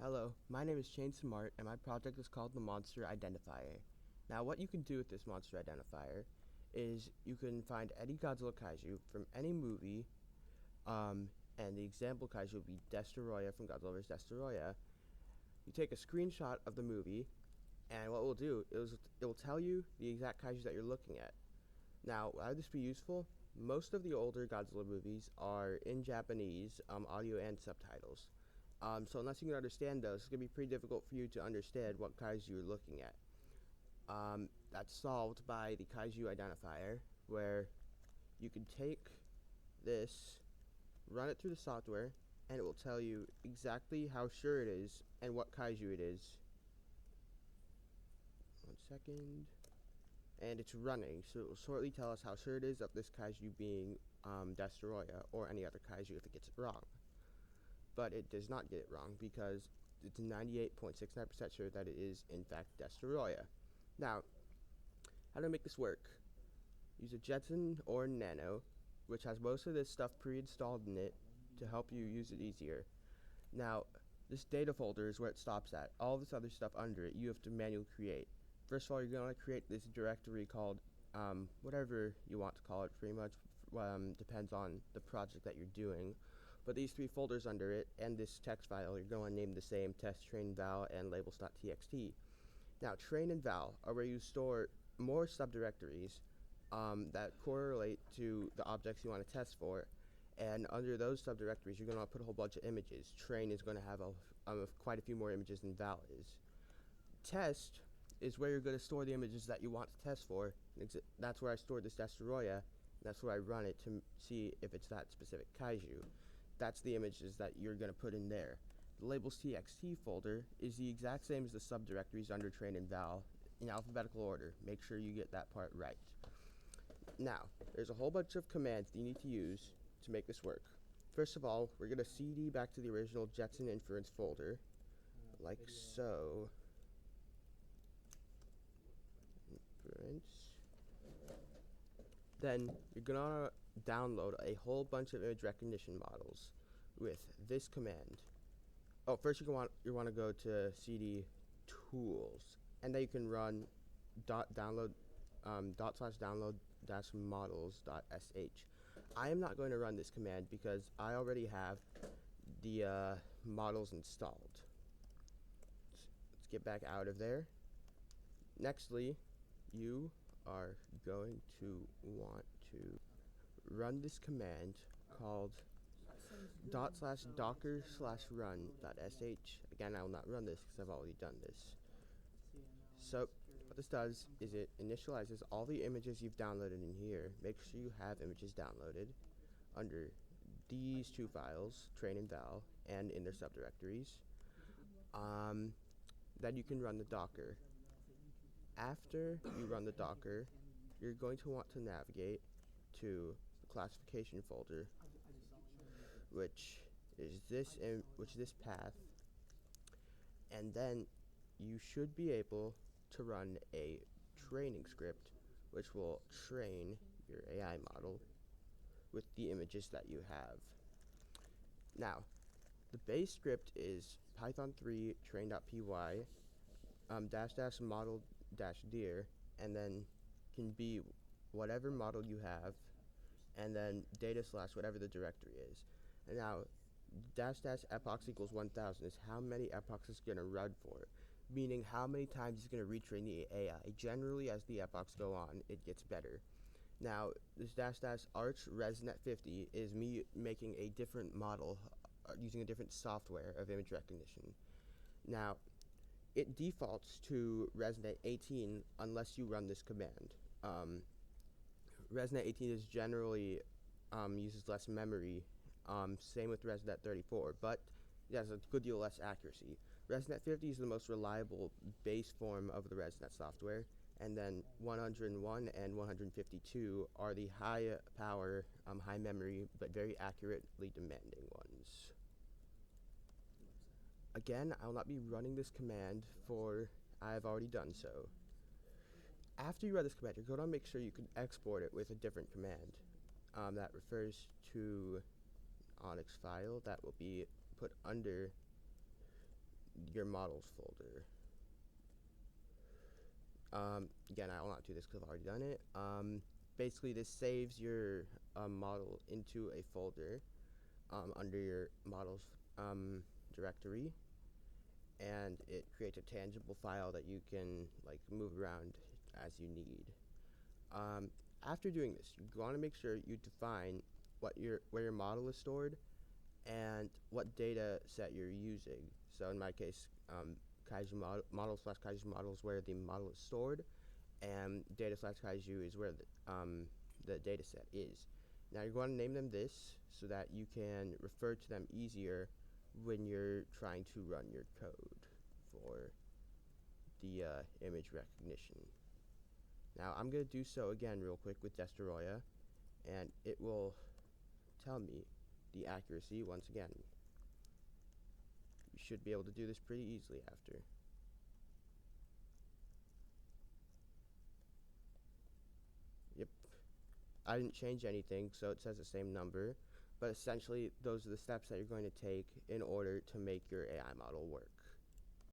Hello, my name is Shane Smart, and my project is called the Monster Identifier. Now, what you can do with this Monster Identifier is you can find any Godzilla kaiju from any movie, and the example kaiju would be Destoroyah from Godzilla vs. Destoroyah. You take a screenshot of the movie, and what it will do is it will tell you the exact kaiju that you're looking at. Now, why would this be useful? Most of the older Godzilla movies are in Japanese, audio and subtitles. So unless you can understand those, it's going to be pretty difficult for you to understand what kaiju you're looking at. That's solved by the kaiju identifier, where you can take this, run it through the software, and it will tell you exactly how sure it is and what kaiju it is. 1 second. And it's running, so it will shortly tell us how sure it is of this kaiju being Destoroyah or any other kaiju if it gets it wrong. But it does not get it wrong because it's 98.69% sure that it is in fact Destoroyah. Now, how to make this work? Use a Jetson or Nano, which has most of this stuff pre-installed in it to help you use it easier. Now, this data folder is where it stops at. All this other stuff under it you have to manually create. First of all, you're going to create this directory called whatever you want to call it, pretty much depends on the project that you're doing. But these three folders under it and this text file, you're going to name the same: test, train, val, and labels.txt. Now, train and val are where you store more subdirectories that correlate to the objects you want to test for. And under those subdirectories, you're going to put a whole bunch of images. Train is going to have quite a few more images than val is. Test is where you're going to store the images that you want to test for. That's where I store this Destoroyah. That's where I run it to see if it's that specific kaiju. That's the images that you're going to put in there. The labels.txt folder is the exact same as the subdirectories under train and val in alphabetical order. Make sure you get that part right. Now, there's a whole bunch of commands that you need to use to make this work. First of all, we're going to cd back to the original Jetson inference folder, like so. Then you're going to download a whole bunch of image recognition models with this command. Oh, first you want to go to cd tools, and then you can run download /download-models.sh. I am not going to run this command because I already have the models installed. Let's get back out of there. Nextly, you are going to want to run this command called /docker/run.sh. Again, I will not run this because I've already done this. So what this does is it initializes all the images you've downloaded in here. Make sure you have images downloaded under these two files, train and val, and in their subdirectories. Then you can run the Docker. After you run the Docker, you're going to want to navigate to the classification folder, which is this path, and then you should be able to run a training script which will train your AI model with the images that you have. Now, the base script is python3 train.py -- model -dir, and then can be whatever model you have, and then data / whatever the directory is. And now -- epochs = 1000 is how many epochs it's going to run for, meaning how many times it's going to retrain the AI. Generally, as the epochs go on, it gets better. Now, this -- ResNet50 is me making a different model using a different software of image recognition. Now, it defaults to ResNet 18 unless you run this command. ResNet 18 is generally uses less memory. Same with ResNet 34, but it has a good deal less accuracy. ResNet 50 is the most reliable base form of the ResNet software, and then 101 and 152 are the high power, high memory, but very accurately demanding ones. Again, I will not be running this command, for I have already done so. After you run this command, you're going to make sure you can export it with a different command that refers to Onyx file that will be put under your models folder. Again, I will not do this because I've already done it. Basically, this saves your model into a folder under your models directory, and it creates a tangible file that you can like move around as you need. After doing this, you want to make sure you define where your model is stored and what data set you're using. So in my case, kaiju model slash kaiju model is where the model is stored, and data slash kaiju is where the data set is. Now you're going to name them this so that you can refer to them easier when you're trying to run your code for the image recognition. Now I'm going to do so again real quick with Destoroyah, and it will tell me the accuracy once again. You should be able to do this pretty easily after. Yep. I didn't change anything, so it says the same number, but essentially those are the steps that you're going to take in order to make your AI model work.